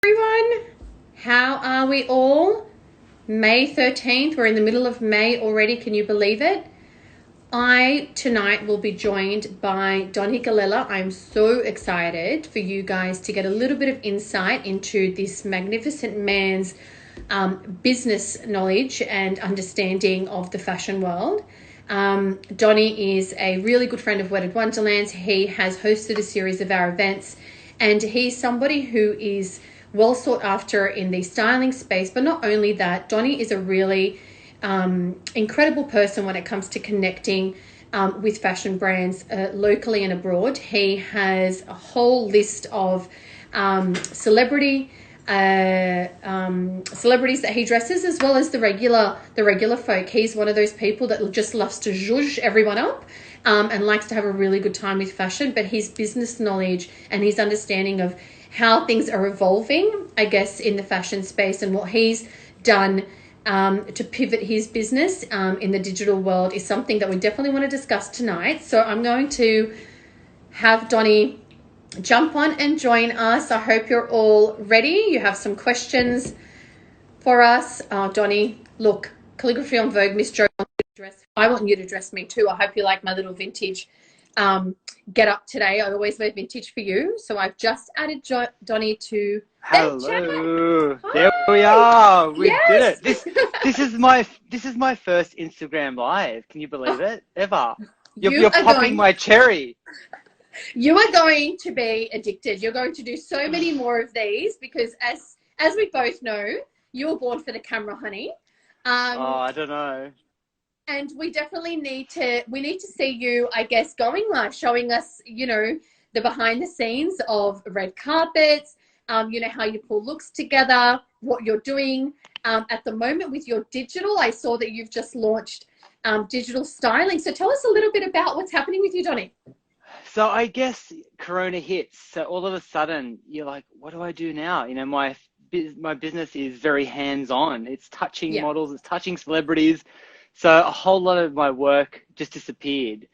Everyone, how are we all? May 13th, we're in the middle of May already, can you believe it? I tonight will be joined by Donny Galella. I'm so excited for you guys to get a little bit of insight into this magnificent man's business knowledge and understanding of the fashion world. Donny is a really good friend of Wedded Wonderlands. He has hosted a series of our events, and he's somebody who is well sought after in the styling space. But not only that, Donny is a really incredible person when it comes to connecting with fashion brands locally and abroad. He has a whole list of celebrities that he dresses, as well as the regular folk. He's one of those people that just loves to zhuzh everyone up and likes to have a really good time with fashion. But his business knowledge and his understanding of how things are evolving, I guess, in the fashion space, and what he's done to pivot his business in the digital world is something that we definitely want to discuss tonight. So I'm going to have Donny jump on and join us. I hope you're all ready. You have some questions for us. Donny, look, calligraphy on Vogue, Miss Jo, I want you to dress me too. I hope you like my little vintage get up today. I always wear vintage for you. So I've just added Donny to Hello. There we are. We did it. This is my first Instagram live. Can you believe it? Ever. You're popping my cherry. You are going to be addicted. You're going to do so many more of these because as we both know, you were born for the camera, honey. I don't know. And we definitely need to see you, I guess, going live, showing us, the behind the scenes of red carpets, how you pull looks together, what you're doing at the moment with your digital. I saw that you've just launched digital styling. So tell us a little bit about what's happening with you, Donny. So I guess Corona hits. So all of a sudden you're like, what do I do now? My business is very hands-on. It's touching models, it's touching celebrities. So a whole lot of my work just disappeared.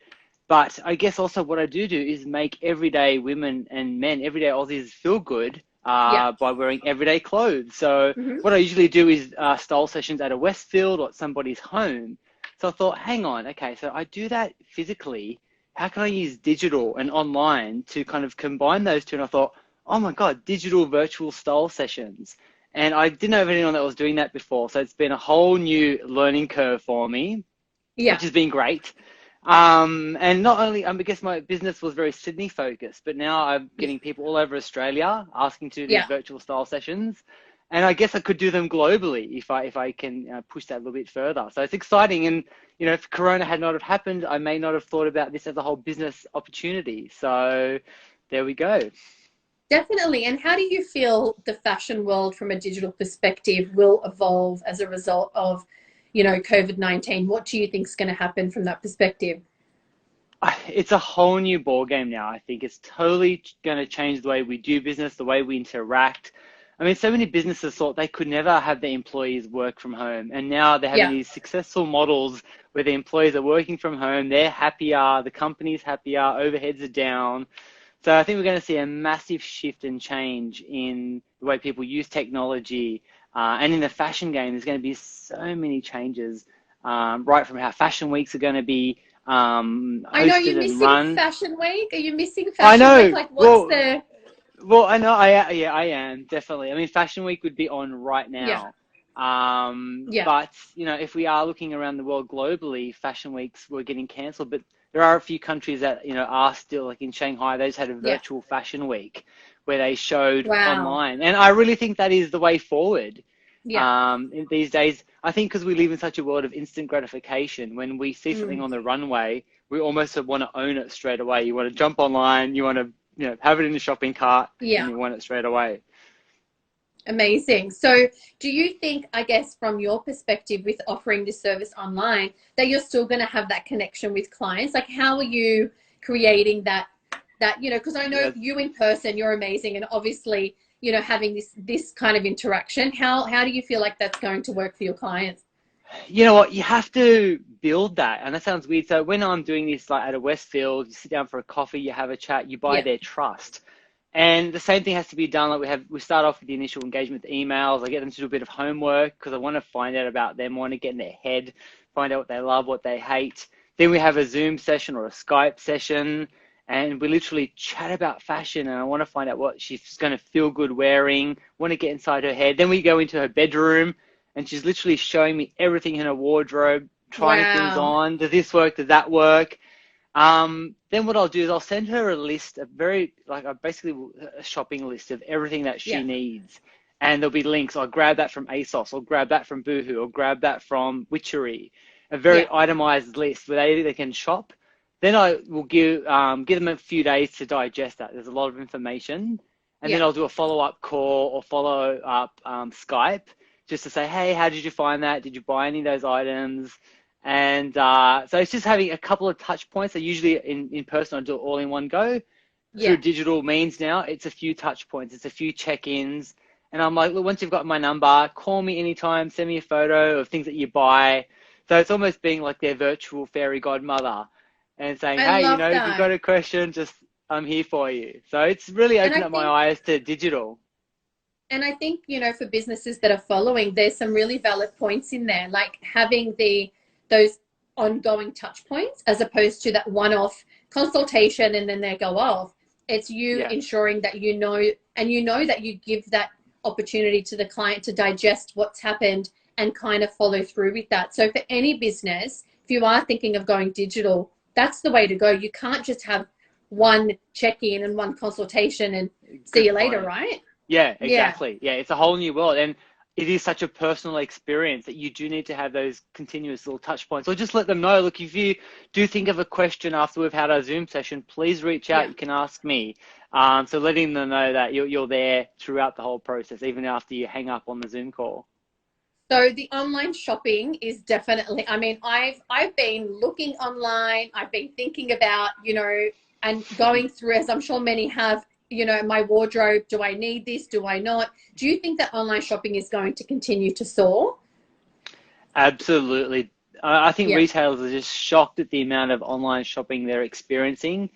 But I guess also what I do is make everyday women and men, everyday Aussies feel good by wearing everyday clothes. So what I usually do is style sessions at a Westfield or at somebody's home. So I thought, hang on, okay, so I do that physically. How can I use digital and online to kind of combine those two? And I thought, oh my God, digital virtual style sessions. And I didn't know of anyone that was doing that before. So it's been a whole new learning curve for me, which has been great. And not only, I guess my business was very Sydney focused, but now I'm getting people all over Australia asking to do these virtual style sessions. And I guess I could do them globally if I can push that a little bit further. So it's exciting. And, if Corona had not have happened, I may not have thought about this as a whole business opportunity. So there we go. Definitely. And how do you feel the fashion world from a digital perspective will evolve as a result of, COVID-19? What do you think is going to happen from that perspective? It's a whole new ball game now. I think it's totally going to change the way we do business, the way we interact. I mean, so many businesses thought they could never have their employees work from home. And now they're having these successful models where the employees are working from home. They're happier. The company's happier. Overheads are down. So I think we're going to see a massive shift and change in the way people use technology. And in the fashion game, there's going to be so many changes, right from how fashion weeks are going to be hosted I know you're missing run. Fashion Week. Are you missing Fashion Week? Like, what's the... Well, I know, I am, definitely. I mean, Fashion Week would be on right now. But, if we are looking around the world globally, Fashion Weeks were getting cancelled. But there are a few countries that, are still, like in Shanghai, they just had a virtual Fashion Week where they showed online. And I really think that is the way forward. In these days, I think because we live in such a world of instant gratification, when we see something on the runway, we almost want to own it straight away. You want to jump online, you want to have it in the shopping cart, and you want it straight away. Amazing. So do you think, I guess, from your perspective with offering this service online, that you're still going to have that connection with clients? Like, how are you creating that, because I know you in person, you're amazing. And obviously, having this kind of interaction, how do you feel like that's going to work for your clients? You know what? You have to build that. And that sounds weird. So when I'm doing this, like at a Westfield, you sit down for a coffee, you have a chat, you buy their trust. And the same thing has to be done. Like we start off with the initial engagement with emails. I get them to do a bit of homework because I want to find out about them. I want to get in their head, find out what they love, what they hate. Then we have a Zoom session or a Skype session, and we literally chat about fashion. And I want to find out what she's going to feel good wearing. Want to get inside her head. Then we go into her bedroom, and she's literally showing me everything in her wardrobe, trying things on. Does this work? Does that work? Then what I'll do is I'll send her a list, basically a shopping list of everything that she needs. And there'll be links. I'll grab that from ASOS, or grab that from Boohoo, or grab that from Witchery. A very itemized list where they can shop. Then I will give them a few days to digest that. There's a lot of information. And then I'll do a follow-up call or follow-up Skype just to say, hey, how did you find that? Did you buy any of those items? And so it's just having a couple of touch points. So usually in person, I do it all in one go. Through digital means now, it's a few touch points. It's a few check-ins. And I'm like, look, once you've got my number, call me anytime, send me a photo of things that you buy. So it's almost being like their virtual fairy godmother and saying, hey, if you've got a question, I'm here for you. So it's really opened up my eyes to digital. And I think, for businesses that are following, there's some really valid points in there, like having those ongoing touch points as opposed to that one-off consultation and then they go off. It's you ensuring that that you give that opportunity to the client to digest what's happened and kind of follow through with that. So for any business, if you are thinking of going digital, that's the way to go. You can't just have one check-in and one consultation and see you later, right? Yeah, exactly. Yeah, it's a whole new world. And it is such a personal experience that you do need to have those continuous little touch points. Or just let them know, look, if you do think of a question after we've had our Zoom session, please reach out. You can ask me. So letting them know that you're there throughout the whole process, even after you hang up on the Zoom call. So the online shopping is definitely, I've been looking online. I've been thinking about, and going through, as I'm sure many have, my wardrobe. Do I need this? Do I not? Do you think that online shopping is going to continue to soar? Absolutely. I think retailers are just shocked at the amount of online shopping they're experiencing.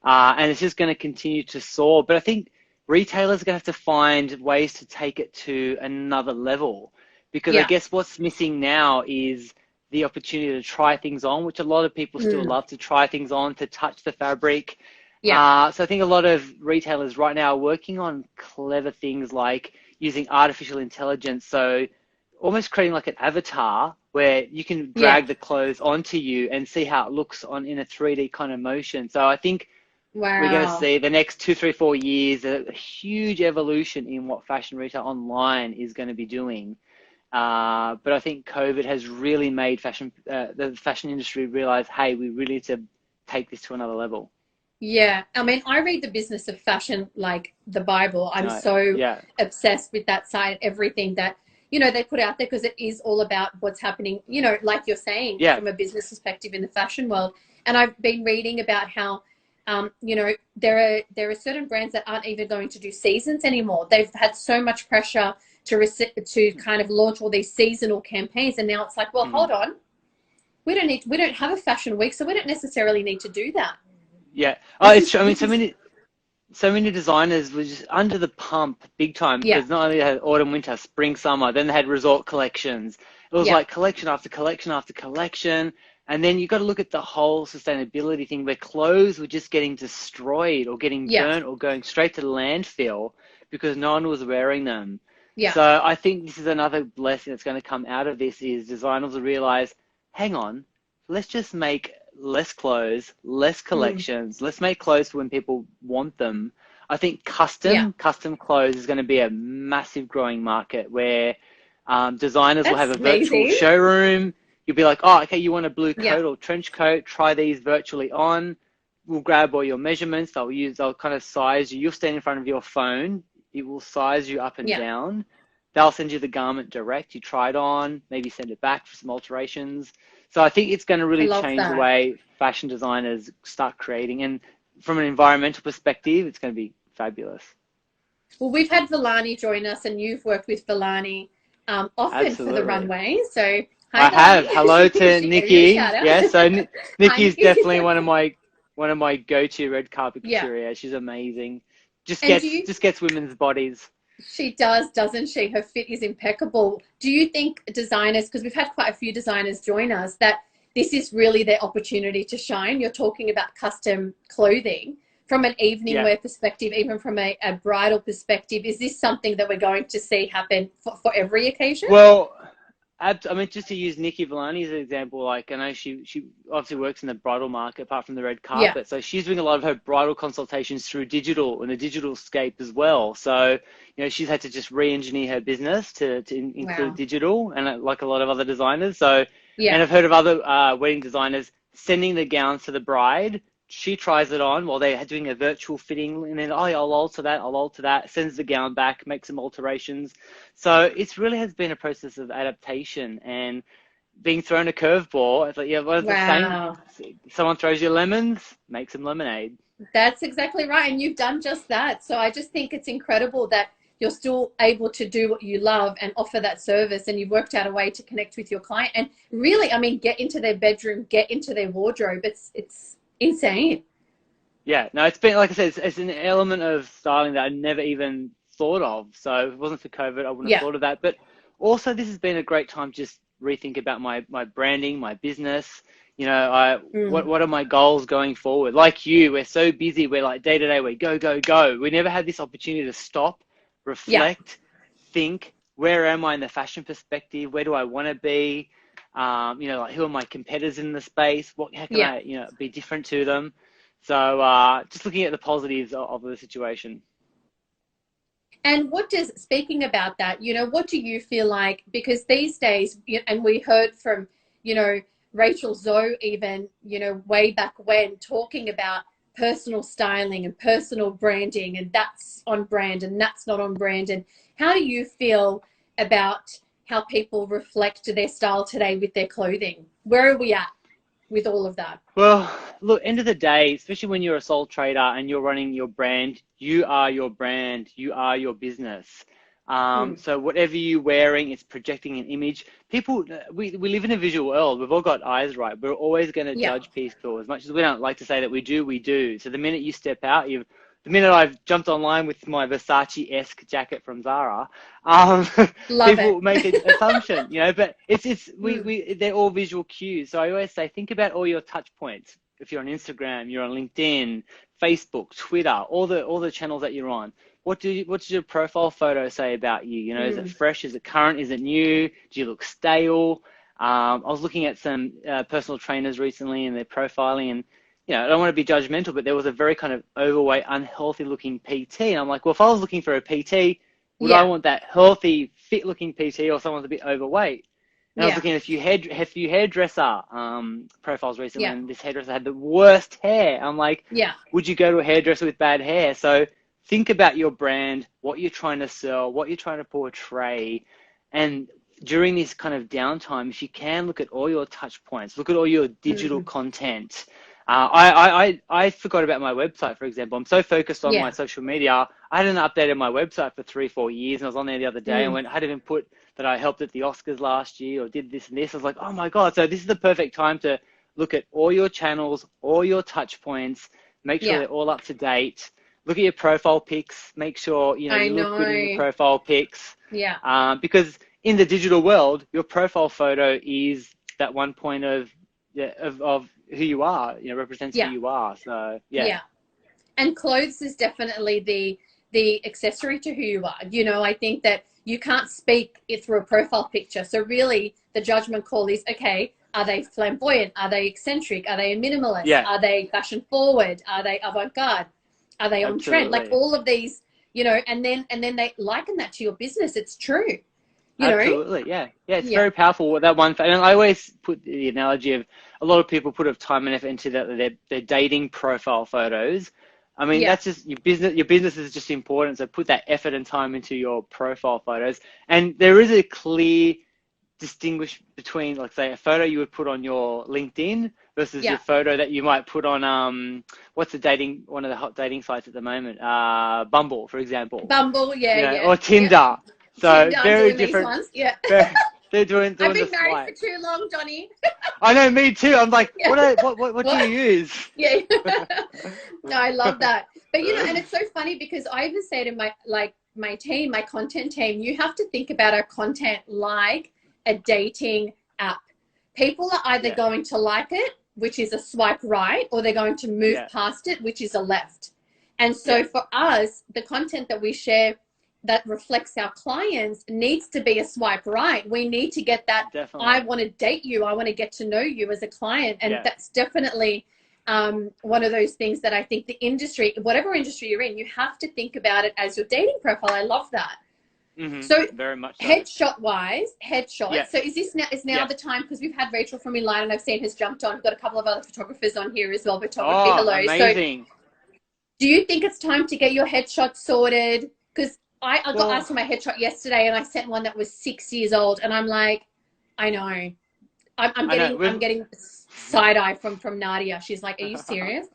And it's just going to continue to soar. But I think retailers are going to have to find ways to take it to another level. Because I guess what's missing now is the opportunity to try things on, which a lot of people still love to try things on, to touch the fabric. So I think a lot of retailers right now are working on clever things like using artificial intelligence. So almost creating like an avatar where you can drag the clothes onto you and see how it looks in a 3D kind of motion. So I think we're going to see the next 2, 3, 4 years a huge evolution in what fashion retail online is going to be doing. But I think COVID has really made the fashion industry realize, hey, we really need to take this to another level. Yeah. I read the business of fashion like the Bible. I'm obsessed with that side, everything that, they put out there, because it is all about what's happening, like you're saying, from a business perspective in the fashion world. And I've been reading about how, there are certain brands that aren't even going to do seasons anymore. They've had so much pressure to kind of launch all these seasonal campaigns, and now it's like, well, hold on, we don't have a fashion week, so we don't necessarily need to do that. Yeah. Oh, it's true. So many designers were just under the pump big time, because not only they had autumn, winter, spring, summer, then they had resort collections. It was like collection after collection after collection. And then you got to look at the whole sustainability thing, where clothes were just getting destroyed or getting burnt or going straight to the landfill because no one was wearing them. Yeah. So I think this is another blessing that's going to come out of this, is designers will realize, hang on, let's just make less clothes, less collections. Let's make clothes for when people want them. I think custom clothes is going to be a massive growing market, where designers will have a virtual showroom. You'll be like, oh, okay, you want a blue coat or trench coat? Try these virtually on. We'll grab all your measurements. They'll kind of size you. You'll stand in front of your phone. It will size you up and down. They'll send you the garment direct. You try it on, maybe send it back for some alterations. So I think it's going to really change the way fashion designers start creating. And from an environmental perspective, it's going to be fabulous. Well, we've had Villani join us, and you've worked with Villani often for the runway. So I have. Hello to Nikki. Yeah, so Nikki's definitely one of my go-to red carpet couturiers. She's amazing. And just gets women's bodies. she does, doesn't she? Her fit is impeccable. Do you think designers, because we've had quite a few designers join us, that this is really their opportunity to shine? You're talking about custom clothing from an evening wear perspective, even from a bridal perspective. Is this something that we're going to see happen for every occasion? Well, I mean, just to use Nikki Villani as an example, like I know she obviously works in the bridal market apart from the red carpet. Yeah. So she's doing a lot of her bridal consultations through digital and the digital scape as well. So, she's had to just re-engineer her business to include digital, and like a lot of other designers. So, and I've heard of other wedding designers sending the gowns to the bride. She tries it on while they're doing a virtual fitting, and then, I'll alter that, sends the gown back, makes some alterations. So it really has been a process of adaptation and being thrown a curveball. It's like, what is the same? Someone throws you lemons, make some lemonade. That's exactly right. And you've done just that. So I just think it's incredible that you're still able to do what you love and offer that service, and you've worked out a way to connect with your client and really, I mean, get into their bedroom, get into their wardrobe. It's insane. Yeah, no, it's been, like I said, it's an element of styling that I never even thought of. So if it wasn't for COVID, I wouldn't have thought of that. But also, this has been a great time to just rethink about my branding, my business. What are my goals going forward? Like you, we're so busy. We're like day to day, we go, go, go. We never had this opportunity to stop, reflect, think, where am I in the fashion perspective? Where do I want to be? Like who are my competitors in the space? How can I, be different to them? So just looking at the positives of the situation. And speaking about that, what do you feel like, because these days, and we heard from, Rachel Zoe even, way back when, talking about personal styling and personal branding, and that's on brand and that's not on brand. And how do you feel about how people reflect their style today with their clothing? Where are we at with all of that? Well, look, end of the day, especially when you're a sole trader and you're running your brand, you are your brand, you are your business. So whatever you're wearing, it's projecting an image. People, we live in a visual world. We've all got eyes, right? We're always going to judge people. As much as we don't like to say that we do, we do. So the minute you step out, the minute I've jumped online with my Versace-esque jacket from Zara, people make an assumption, but they're all visual cues. So I always say, think about all your touch points. If you're on Instagram, you're on LinkedIn, Facebook, Twitter, all the channels that you're on. What does your profile photo say about you? Is it fresh? Is it current? Is it new? Do you look stale? I was looking at some personal trainers recently and their profiling, and I don't want to be judgmental, but there was a very kind of overweight, unhealthy looking PT. And I'm like, well, if I was looking for a PT, would I want that healthy, fit looking PT or someone a bit overweight? And I was looking at a few hairdresser profiles recently, and this hairdresser had the worst hair. I'm like, would you go to a hairdresser with bad hair? So think about your brand, what you're trying to sell, what you're trying to portray. And during this kind of downtime, if you can, look at all your touch points, look at all your digital content. I forgot about my website, for example. I'm so focused on my social media. I hadn't updated my website for 3-4 years, and I was on there the other day and I hadn't even put that I helped at the Oscars last year or did this and this. I was like, oh my God. So this is the perfect time to look at all your channels, all your touch points, make sure they're all up to date. Look at your profile pics. Make sure, you look good in your profile pics. Yeah. Because in the digital world, your profile photo is that one point of who you are, represents who you are. So, yeah. And clothes is definitely the accessory to who you are. I think that you can't speak it through a profile picture. So really the judgment call is, okay, are they flamboyant? Are they eccentric? Are they a minimalist? Yeah. Are they fashion forward? Are they avant-garde? Are they on trend? Like all of these, and then they liken that to your business. It's true. Absolutely, yeah. It's very powerful with that one. And I always put the analogy of a lot of people put time and effort into their dating profile photos. I mean, that's just your business. Your business is just important. So put that effort and time into your profile photos. And there is a clear distinguish between, like, say, a photo you would put on your LinkedIn versus your photo that you might put on one of the hot dating sites at the moment, Bumble, for example. Bumble, or Tinder. So Tinder, very different. These ones. Yeah. They're doing I've the been married swipe. for too long, Donny. I know, me too. I'm like, Yeah. what do you use? Yeah. No, I love that. But and it's so funny because I even say to my team, my content team, you have to think about our content like a dating app. People are either going to like it, which is a swipe right, or they're going to move past it, which is a left. And so for us, the content that we share that reflects our clients needs to be a swipe right. We need to get that. Definitely. I want to date you. I want to get to know you as a client. And that's definitely one of those things that I think the industry, whatever industry you're in, you have to think about it as your dating profile. I love that. So very much so. Headshot. So is now the time, because we've had Rachel from Milan and I've seen has jumped on. We've got a couple of other photographers on here as well. Photography, hello. Amazing. So do you think it's time to get your headshot sorted? Because I got asked for my headshot yesterday and I sent one that was 6 years old and I'm like, I know. I'm getting side eye from Nadia. She's like, are you serious?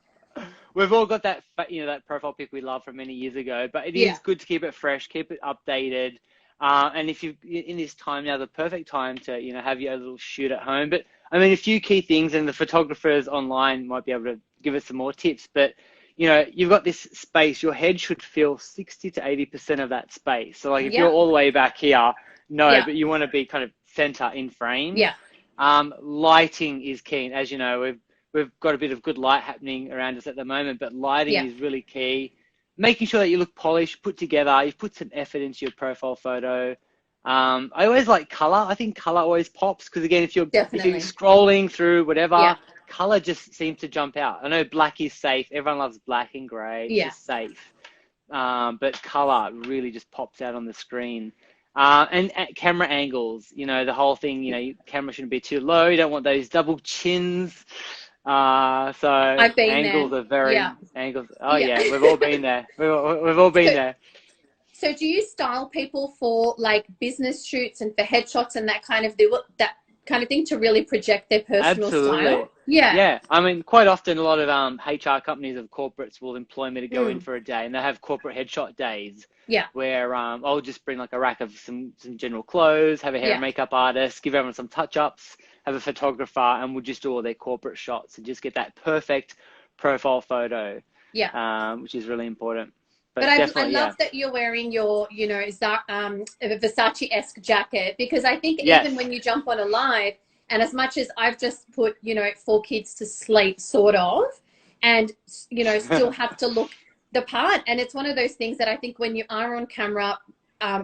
We've all got that, that profile pic we love from many years ago, but it is good to keep it fresh, keep it updated. And if you in this time now, the perfect time to, have your little shoot at home. But I mean, a few key things, and the photographers online might be able to give us some more tips, but you've got this space, your head should fill 60 to 80% of that space. So like if you're all the way back here, but you want to be kind of center in frame. Yeah. Lighting is key. As you know, we've got a bit of good light happening around us at the moment, but lighting is really key. Making sure that you look polished, put together, you've put some effort into your profile photo. I always like color. I think color always pops because, again, if you're scrolling through whatever, color just seems to jump out. I know black is safe. Everyone loves black and gray. It's just safe. But color really just pops out on the screen. And camera angles, the whole thing, camera shouldn't be too low. You don't want those double chins. So angles are very angles. Oh yeah, we've all been there. We've all been there. So do you style people for like business shoots and for headshots and that kind of thing to really project their personal style? Yeah. I mean, quite often a lot of HR companies of corporates will employ me to go in for a day, and they have corporate headshot days. Yeah. Where I'll just bring like a rack of some general clothes, have a hair and makeup artist, give everyone some touch-ups, have a photographer, and we'll just do all their corporate shots and just get that perfect profile photo. Yeah. Which is really important. But I love that you're wearing your, Versace-esque jacket, because I think even when you jump on a live, and as much as I've just put, 4 kids to sleep, sort of, and, still have to look the part. And it's one of those things that I think when you are on camera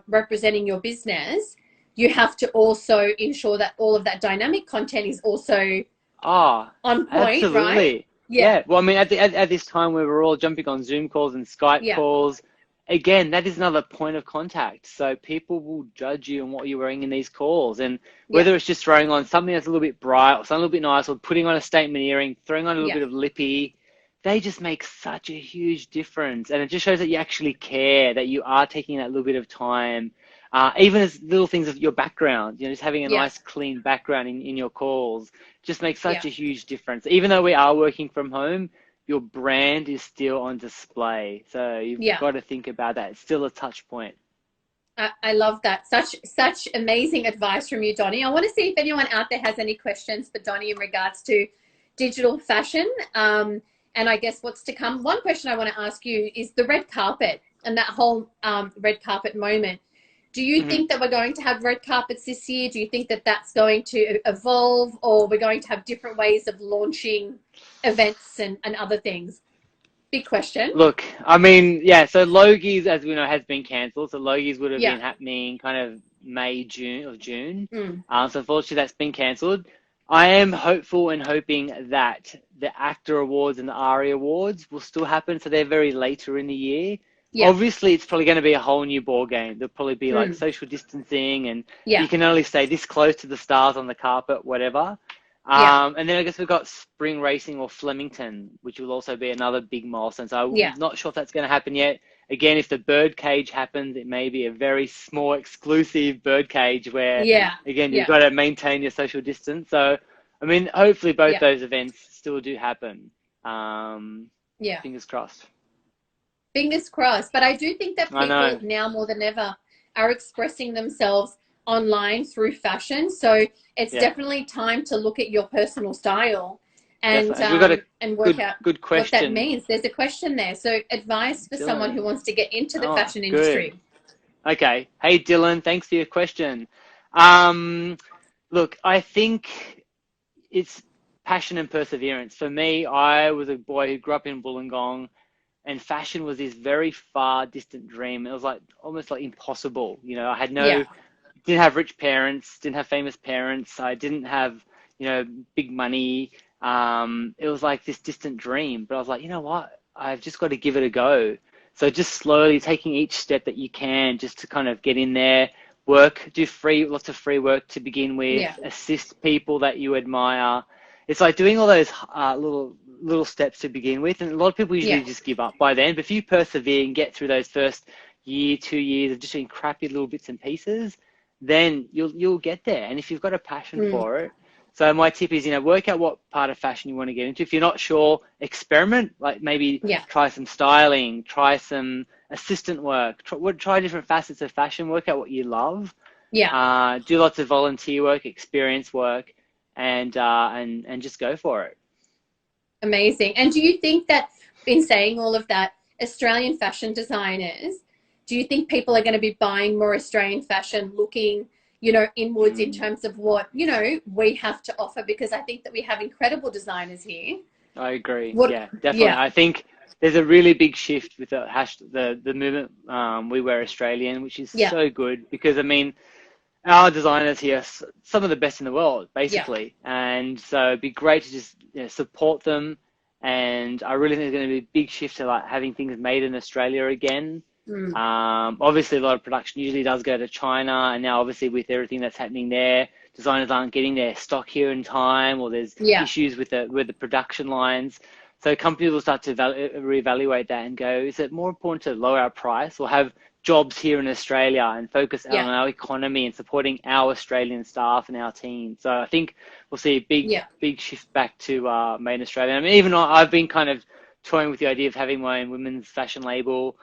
representing your business, you have to also ensure that all of that dynamic content is also on point, absolutely. right? Yeah. Well, I mean, at this time we were all jumping on Zoom calls and Skype calls. Again, that is another point of contact. So people will judge you on what you're wearing in these calls. And whether it's just throwing on something that's a little bit bright or something a little bit nice, or putting on a statement earring, throwing on a little bit of lippy, they just make such a huge difference. And it just shows that you actually care, that you are taking that little bit of time. Even as little things of your background, just having a nice clean background in your calls just makes such a huge difference. Even though we are working from home, your brand is still on display. So you've got to think about that. It's still a touch point. I love that. Such amazing advice from you, Donny. I want to see if anyone out there has any questions for Donny in regards to digital fashion. And I guess what's to come. One question I want to ask you is the red carpet and that whole red carpet moment. Do you think that we're going to have red carpets this year? Do you think that that's going to evolve, or we're going to have different ways of launching events and other things? Big question. Look, I mean, so Logies, as we know, has been cancelled. So Logies would have been happening kind of May, June. So unfortunately, that's been cancelled. I am hopeful and hoping that the ACTA Awards and the ARIA Awards will still happen. So they're very later in the year. Yeah. Obviously, it's probably going to be a whole new ball game. There'll probably be like social distancing, and you can only stay this close to the stars on the carpet, whatever. And then I guess we've got spring racing or Flemington, which will also be another big milestone. So I'm not sure if that's going to happen yet. Again, if the bird cage happens, it may be a very small, exclusive bird cage where, again, you've got to maintain your social distance. So, I mean, hopefully both those events still do happen. Fingers crossed. Fingers crossed. But I do think that people now more than ever are expressing themselves online through fashion. So it's Yeah, definitely time to look at your personal style definitely. And we've got a and work out good what that question. means. There's a question there. So advice for someone who Dylan. wants to get into the Oh, fashion good. industry. Okay. Hey, Dylan, thanks for your question. Look, I think it's passion and perseverance. For me, I was a boy who grew up in Wollongong, and fashion was this very far distant dream. It was like almost like impossible. You know, I had Yeah. didn't have rich parents, didn't have famous parents. I didn't have, big money. It was like this distant dream. But I was like, you know what? I've just got to give it a go. So just slowly taking each step that you can just to kind of get in there, work, do lots of free work to begin with, Yeah. assist people that you admire. It's like doing all those little steps to begin with, and a lot of people usually Yeah. just give up by then. But if you persevere and get through those first year, 2 years of just doing crappy little bits and pieces, then you'll get there. And if you've got a passion for it, so my tip is, work out what part of fashion you want to get into. If you're not sure, experiment. Like maybe Yeah. try some styling, try some assistant work, try different facets of fashion. Work out what you love. Yeah. Do lots of volunteer work, experience work, and just go for it. Amazing. And do you think that in saying all of that, Australian fashion designers, do you think people are going to be buying more Australian fashion, looking, inwards in terms of what, we have to offer? Because I think that we have incredible designers here. I agree. What? Yeah, definitely. Yeah. I think there's a really big shift with the movement. We wear Australian, which is Yeah. so good because I mean, our designers here are some of the best in the world, basically. Yeah. And so it'd be great to just support them. And I really think there's going to be a big shift to like having things made in Australia again. Obviously, a lot of production usually does go to China, and now obviously with everything that's happening there, designers aren't getting their stock here in time, or there's issues with the production lines. So companies will start to reevaluate that and go, is it more important to lower our price or have jobs here in Australia and focus on our economy and supporting our Australian staff and our team? So I think we'll see a big shift back to made in Australia. I mean, even I've been kind of toying with the idea of having my own women's fashion label.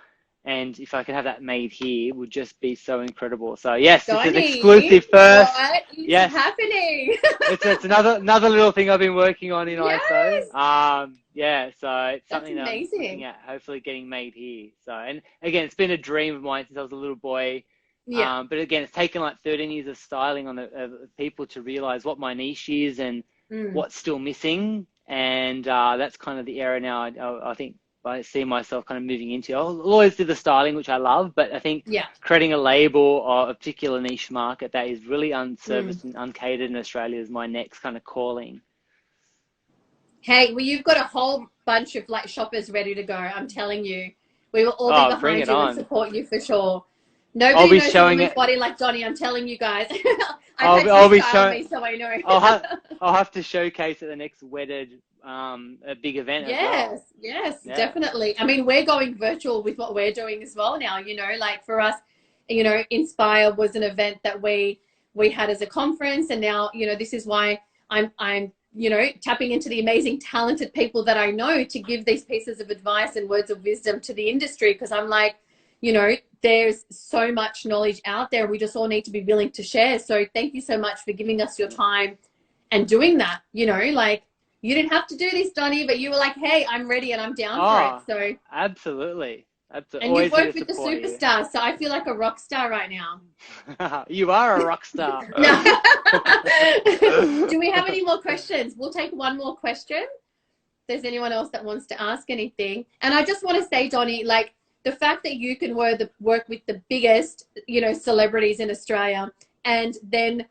And if I could have that made here, it would just be so incredible. So yes, Donny, it's an exclusive first. What is happening? it's another little thing I've been working on in ISO. So it's something that I'm looking at, hopefully getting made here. So, and again, it's been a dream of mine since I was a little boy. But again, it's taken like 13 years of styling on the people to realize what my niche is and what's still missing. And that's kind of the era now. I think I see myself kind of moving into. I'll always do the styling, which I love, but I think creating a label or a particular niche market that is really unserviced and uncatered in Australia is my next kind of calling. Hey, well, you've got a whole bunch of like shoppers ready to go. I'm telling you, we will all be behind you and support you for sure. Nobody knows a woman's body like Donny. I'm telling you guys. I'll be showing me, so I know. I'll have to showcase at the next Wedded a big event as well. Yes, definitely. I mean, we're going virtual with what we're doing as well now. Like for us, Inspire was an event that we had as a conference, and now this is why I'm tapping into the amazing talented people that I know to give these pieces of advice and words of wisdom to the industry, because I'm like, there's so much knowledge out there. We just all need to be willing to share. So thank you so much for giving us your time and doing that. Like, you didn't have to do this, Donny, but you were like, hey, I'm ready and I'm down for it. So absolutely. And you've worked with the superstar, so I feel like a rock star right now. You are a rock star. Do we have any more questions? We'll take one more question. If there's anyone else that wants to ask anything. And I just want to say, Donny, like, the fact that you can work with the biggest, celebrities in Australia, and then,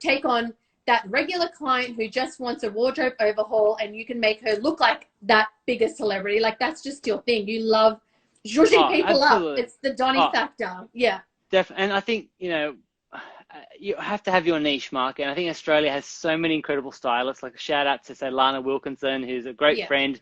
take on that regular client who just wants a wardrobe overhaul, and you can make her look like that biggest celebrity. Like, that's just your thing. You love zhuzhing people up. It's the Donny factor. Yeah. Definitely. And I think, you have to have your niche market. And I think Australia has so many incredible stylists. Like, a shout out to, say, Lana Wilkinson, who's a great friend.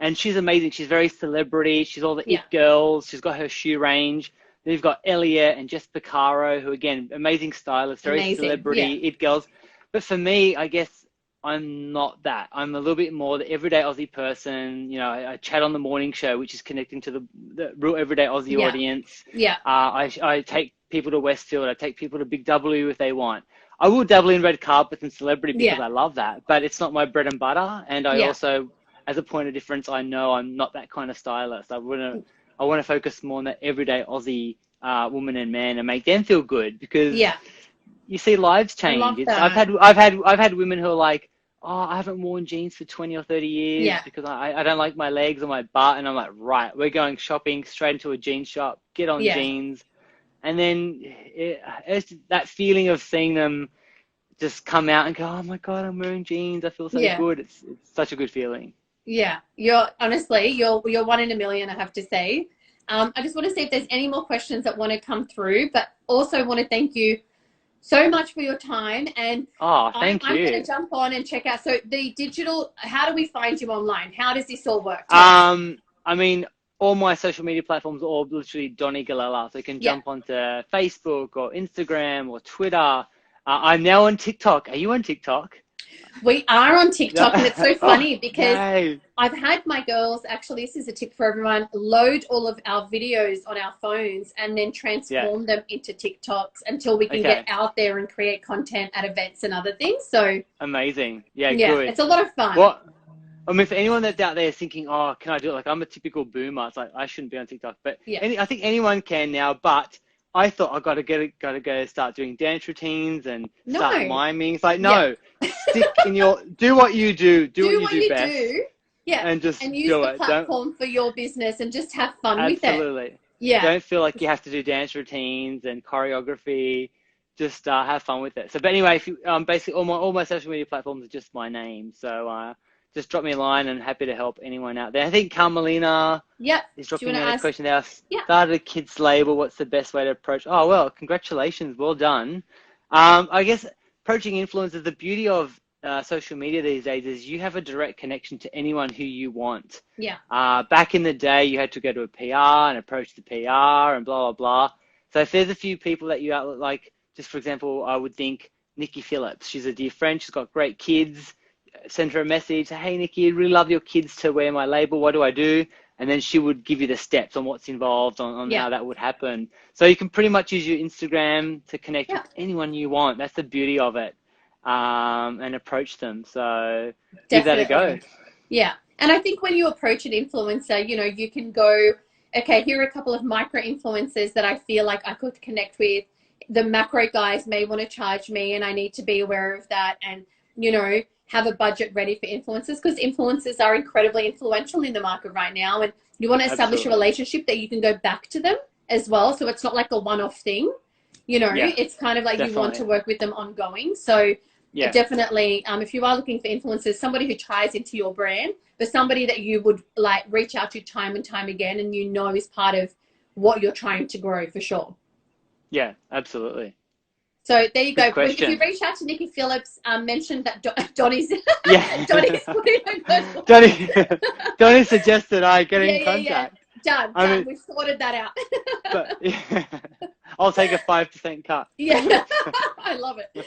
And she's amazing. She's very celebrity. She's all the it girls. She's got her shoe range. Then you've got Elliot and Jess Picaro, who, again, amazing stylists, very celebrity it girls. But for me, I guess I'm not that. I'm a little bit more the everyday Aussie person. I chat on the morning show, which is connecting to the real everyday Aussie audience. Yeah. I take people to Westfield. I take people to Big W if they want. I will dabble in red carpets and celebrity because I love that, but it's not my bread and butter. And I also, as a point of difference, I know I'm not that kind of stylist. I want to focus more on that everyday Aussie woman and man and make them feel good, because you see lives change. I've had women who are like, oh, I haven't worn jeans for 20 or 30 years because I don't like my legs or my butt. And I'm like, right, we're going shopping straight into a jean shop, get on jeans. And then it's that feeling of seeing them just come out and go, oh my God, I'm wearing jeans. I feel so good. It's such a good feeling. Yeah, you're one in a million, I have to say. I just want to see if there's any more questions that want to come through, but also want to thank you so much for your time. And thank you. I'm going to jump on and check out. So the digital, how do we find you online? How does this all work? I mean, all my social media platforms are all literally Donny Galella. So you can jump onto Facebook or Instagram or Twitter. I'm now on TikTok. Are you on TikTok? We are on TikTok, and it's so funny because I've had my girls, actually, this is a tip for everyone, load all of our videos on our phones and then transform them into TikToks until we can get out there and create content at events and other things. So amazing. Yeah, good. It's a lot of fun. I mean, for anyone that's out there thinking, oh, can I do it? Like, I'm a typical boomer. It's like, I shouldn't be on TikTok. But I think anyone can now. But I thought I gotta go start doing dance routines and start miming. It's like, no, stick in do what you do. Do what you do best. And just use the platform for your business and just have fun with it. Absolutely. Yeah. Don't feel like you have to do dance routines and choreography. Just have fun with it. So, but anyway, if you, basically all my social media platforms are just my name. So, just drop me a line and happy to help anyone out there. I think Carmelina is dropping me a question there. Started a kids label. What's the best way to approach? Oh, well, congratulations. Well done. I guess approaching influencers, the beauty of social media these days is you have a direct connection to anyone who you want. Back in the day, you had to go to a PR and approach the PR and blah, blah, blah. So if there's a few people that you like, just for example, I would think Nikki Phillips. She's a dear friend. She's got great kids. Send her a message, hey Nikki, I'd really love your kids to wear my label, what do I do? And then she would give you the steps on what's involved, on how that would happen. So you can pretty much use your Instagram to connect with anyone you want. That's the beauty of it. And approach them. So give that a go. Yeah. And I think when you approach an influencer, you know, you can go, okay, here are a couple of micro influencers that I feel like I could connect with. The macro guys may want to charge me and I need to be aware of that, and, you know, have a budget ready for influencers, because influencers are incredibly influential in the market right now, and you want to establish a relationship that you can go back to them as well. So it's not like a one-off thing, you know, it's kind of like you want to work with them ongoing. So definitely, if you are looking for influencers, somebody who ties into your brand, but somebody that you would like reach out to time and time again, and you know is part of what you're trying to grow, for sure. Yeah, absolutely. So there you go. Question. If you reach out to Nikki Phillips, mention that Donny's Donny suggested I get in contact. Done. We've sorted that out. But, I'll take a 5% cut. Yeah, I love it.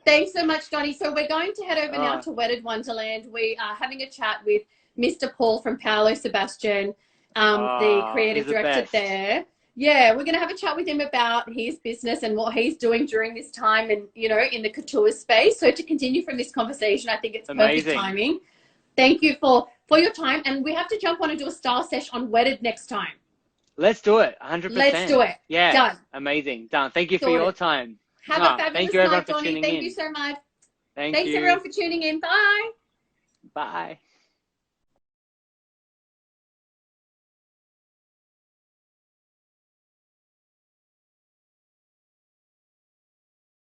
Thanks so much, Donny. So we're going to head over now to Wedded Wonderland. We are having a chat with Mr. Paul from Paolo Sebastian, the creative director there. Yeah, we're going to have a chat with him about his business and what he's doing during this time and, you know, in the couture space. So to continue from this conversation, I think it's perfect timing. Thank you for your time. And we have to jump on and do a style sesh on Wedded next time. Let's do it. 100%. Let's do it. Yeah. Done. Amazing. Done. Thank you for your time. Have a fabulous night, Donny. Thank you so much. Thanks everyone for tuning in. Bye. Bye.